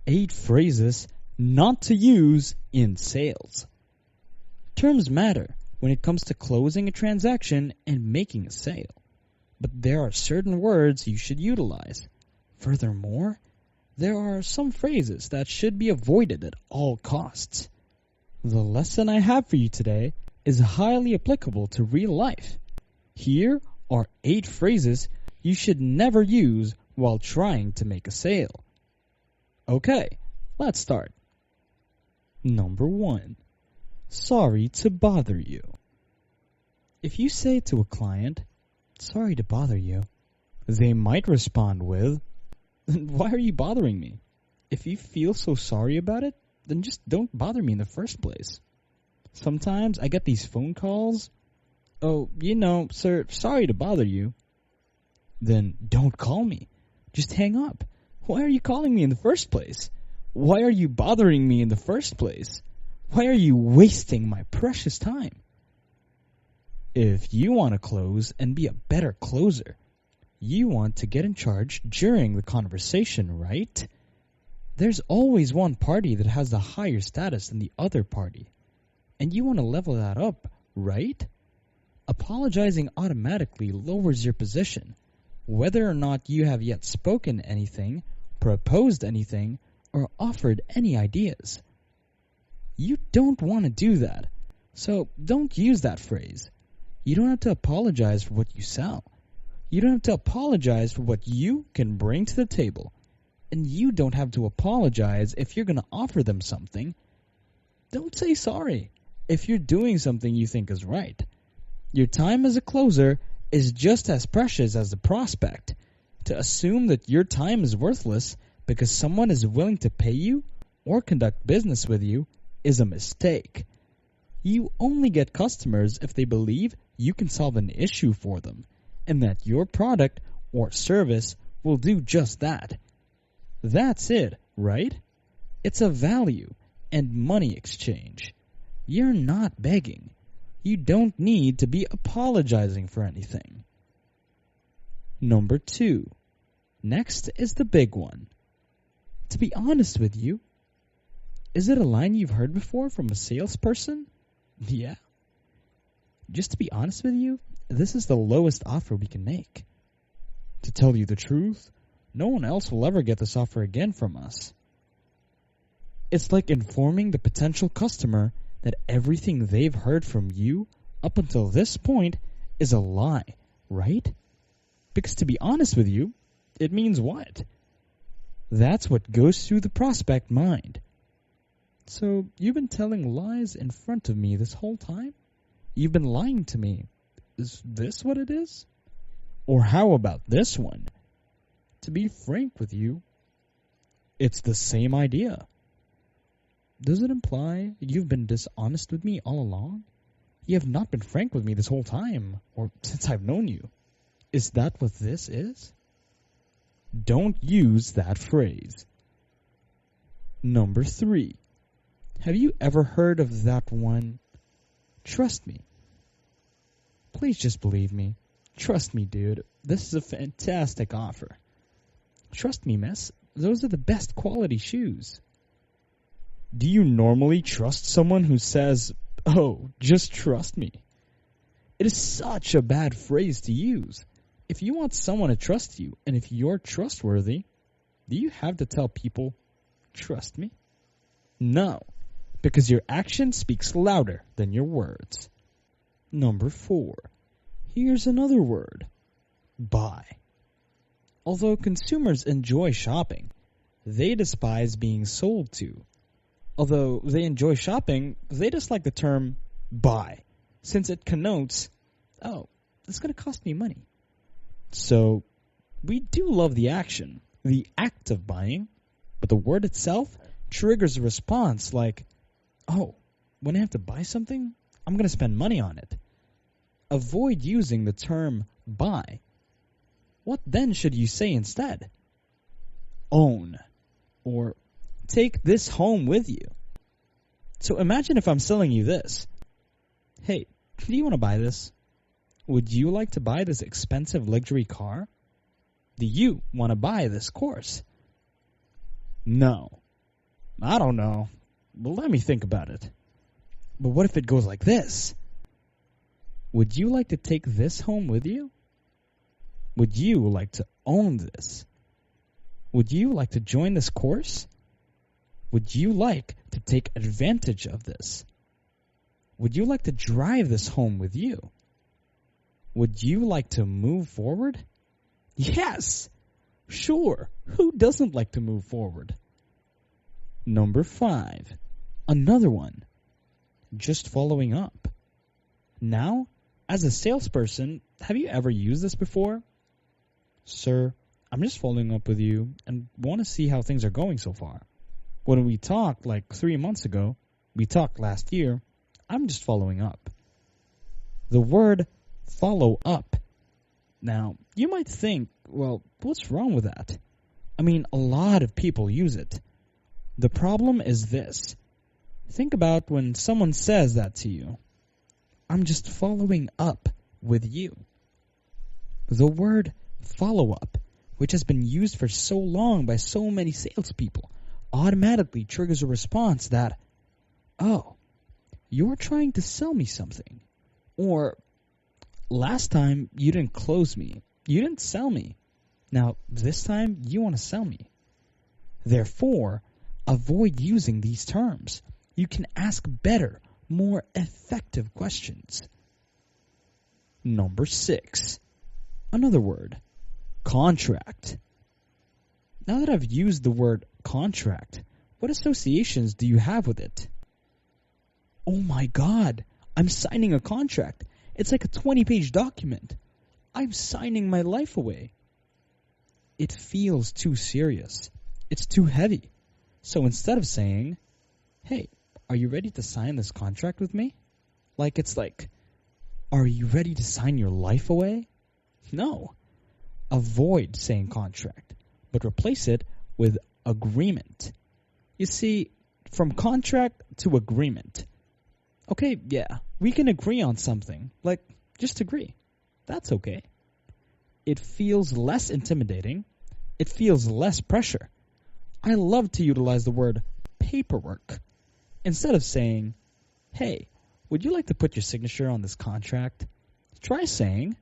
8 phrases not to use in sales. Terms matter when it comes to closing a transaction and making a sale, but there are certain words you should utilize. Furthermore, there are some phrases that should be avoided at all costs. The lesson I have for you today is highly applicable to real life. Here are 8 phrases you should never use while trying to make a sale. Okay, let's start. Number 1. Sorry to bother you. If you say to a client, "Sorry to bother you," they might respond with, "Why are you bothering me? If you feel so sorry about it, then just don't bother me in the first place." Sometimes I get these phone calls, "Oh, sir, sorry to bother you." Then don't call me. Just hang up. Why are you calling me in the first place? Why are you bothering me in the first place? Why are you wasting my precious time? If you want to close and be a better closer, you want to get in charge during the conversation, right? There's always one party that has the higher status than the other party, and you want to level that up, right? Apologizing automatically lowers your position, whether or not you have yet spoken anything, proposed anything, or offered any ideas. You don't want to do that, so don't use that phrase. You don't have to apologize for what you sell. You don't have to apologize for what you can bring to the table. And you don't have to apologize if you're going to offer them something. Don't say sorry if you're doing something you think is right. Your time as a closer is just as precious as the prospect. To assume that your time is worthless because someone is willing to pay you or conduct business with you is a mistake. You only get customers if they believe you can solve an issue for them, and that your product or service will do just that. That's it, right? It's a value and money exchange. You're not begging. You don't need to be apologizing for anything. Number 2. Next is the big one. To be honest with you, is it a line you've heard before from a salesperson? Yeah. Just to be honest with you, this is the lowest offer we can make. To tell you the truth, no one else will ever get this offer again from us. It's like informing the potential customer that everything they've heard from you up until this point is a lie, right? Because to be honest with you, it means what? That's what goes through the prospect mind. So you've been telling lies in front of me this whole time? You've been lying to me. Is this what it is? Or how about this one? To be frank with you, it's the same idea. Does it imply you've been dishonest with me all along? You have not been frank with me this whole time, or since I've known you. Is that what this is? Don't use that phrase. Number 3. Have you ever heard of that one? Trust me. Please just believe me. Trust me, dude. This is a fantastic offer. Trust me, miss. Those are the best quality shoes. Do you normally trust someone who says, "Oh, just trust me"? It is such a bad phrase to use. If you want someone to trust you, and if you're trustworthy, do you have to tell people, "Trust me"? No, because your action speaks louder than your words. Number 4. Here's another word. Buy. Although consumers enjoy shopping, they despise being sold to. Although they enjoy shopping, they dislike the term buy, since it connotes, "Oh, it's going to cost me money." So, we do love the action, the act of buying, but the word itself triggers a response like, "Oh, when I have to buy something, I'm going to spend money on it." Avoid using the term buy. What then should you say instead? Own, or take this home with you. So imagine if I'm selling you this. Hey, do you want to buy this? Would you like to buy this expensive luxury car? Do you want to buy this course? No. I don't know. Well, let me think about it. But what if it goes like this? Would you like to take this home with you? Would you like to own this? Would you like to join this course? Would you like to take advantage of this? Would you like to drive this home with you? Would you like to move forward? Yes! Sure, who doesn't like to move forward? Number 5. Another one. Just following up. Now, as a salesperson, have you ever used this before? Sir, I'm just following up with you and want to see how things are going so far. When we talked like 3 months ago, we talked last year, I'm just following up. The word follow up. Now, you might think, well, what's wrong with that? I mean, a lot of people use it. The problem is this. Think about when someone says that to you. I'm just following up with you. The word follow up, which has been used for so long by so many salespeople, automatically triggers a response that, oh, you're trying to sell me something. Or, last time you didn't close me. You didn't sell me. Now, this time you want to sell me. Therefore, avoid using these terms. You can ask better, more effective questions. Number 6. Another word. Contract. Now that I've used the word contract, what associations do you have with it? Oh my God, I'm signing a contract. It's like a 20-page document. I'm signing my life away. It feels too serious. It's too heavy. So instead of saying, hey, are you ready to sign this contract with me? It's like, are you ready to sign your life away? No. Avoid saying contract, but replace it with agreement. You see, from contract to agreement. Okay, yeah, we can agree on something. Just agree. That's okay. It feels less intimidating. It feels less pressure. I love to utilize the word paperwork. Instead of saying, hey, would you like to put your signature on this contract? Try saying,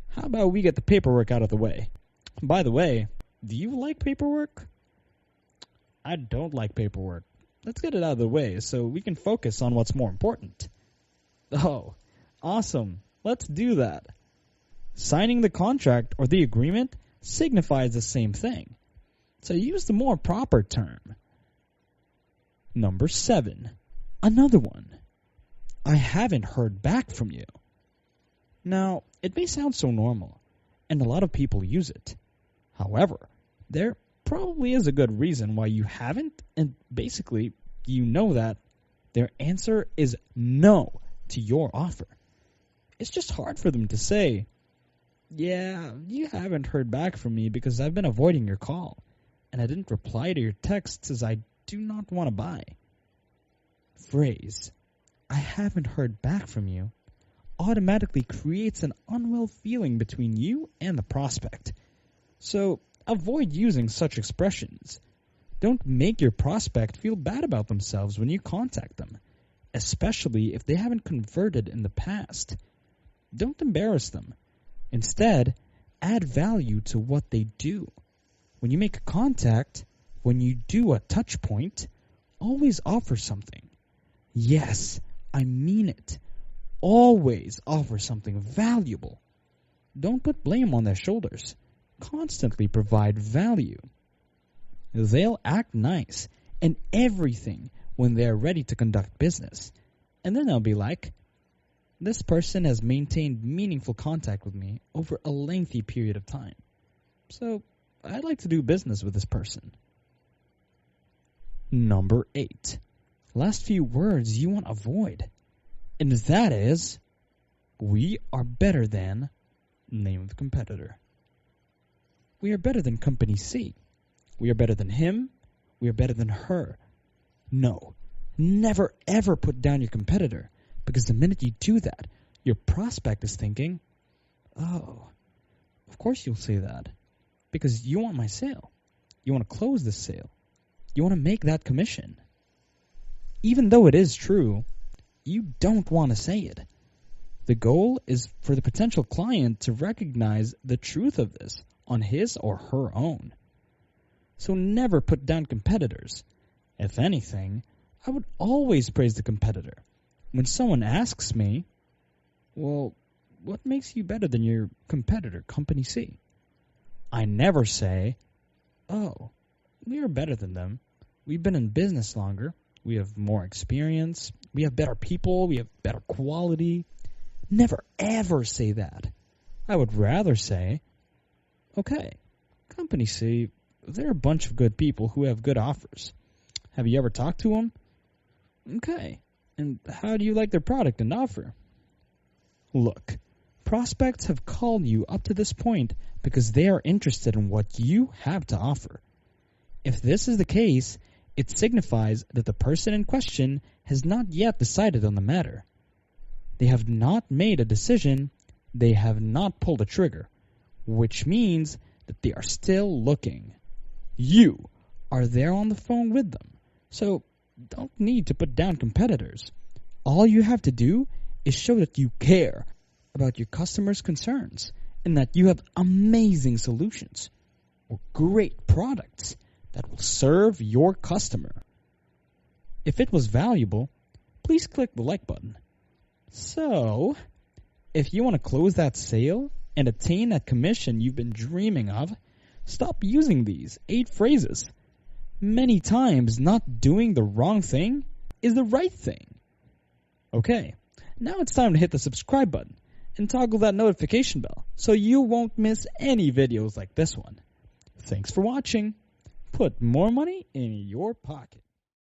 how about we get the paperwork out of the way? By the way, do you like paperwork? I don't like paperwork. Let's get it out of the way so we can focus on what's more important. Oh, awesome. Let's do that. Signing the contract or the agreement signifies the same thing. So use the more proper term. Number 7. Another one. I haven't heard back from you. Now, it may sound so normal, and a lot of people use it. However, there probably is a good reason why you haven't, and basically, you know that their answer is no to your offer. It's just hard for them to say, yeah, you haven't heard back from me because I've been avoiding your call, and I didn't reply to your texts as I do not want to buy. Phrase, I haven't heard back from you, automatically creates an unwell feeling between you and the prospect. So avoid using such expressions. Don't make your prospect feel bad about themselves when you contact them, especially if they haven't converted in the past. Don't embarrass them. Instead, add value to what they do. When you make a contact, when you do a touch point, always offer something. Yes, I mean it. Always offer something valuable. Don't put blame on their shoulders. Constantly provide value. They'll act nice and everything when they're ready to conduct business. And then they'll be like, this person has maintained meaningful contact with me over a lengthy period of time. So I'd like to do business with this person. Number 8. Last few words you want to avoid. And that is, we are better than name of the competitor. We are better than company C. We are better than him. We are better than her. No, never ever put down your competitor, because the minute you do that, your prospect is thinking, oh, of course you'll say that, because you want my sale. You want to close this sale. You want to make that commission. Even though it is true, you don't want to say it. The goal is for the potential client to recognize the truth of this on his or her own. So never put down competitors. If anything, I would always praise the competitor. When someone asks me, well, what makes you better than your competitor, Company C? I never say, oh, we are better than them. We've been in business longer. We have more experience. We have better people. We have better quality. Never ever say that. I would rather say, okay, Company C, they're a bunch of good people who have good offers. Have you ever talked to them? Okay. And how do you like their product and offer? Look, prospects have called you up to this point because they are interested in what you have to offer. If this is the case, it signifies that the person in question has not yet decided on the matter. They have not made a decision, they have not pulled a trigger, which means that they are still looking. You are there on the phone with them, so don't need to put down competitors. All you have to do is show that you care about your customers' concerns and that you have amazing solutions or great products that will serve your customer. If it was valuable, please click the like button. So, if you want to close that sale and attain that commission you've been dreaming of, stop using these 8 phrases. Many times, not doing the wrong thing is the right thing. Okay, now it's time to hit the subscribe button and toggle that notification bell so you won't miss any videos like this one. Thanks for watching. Put more money in your pocket.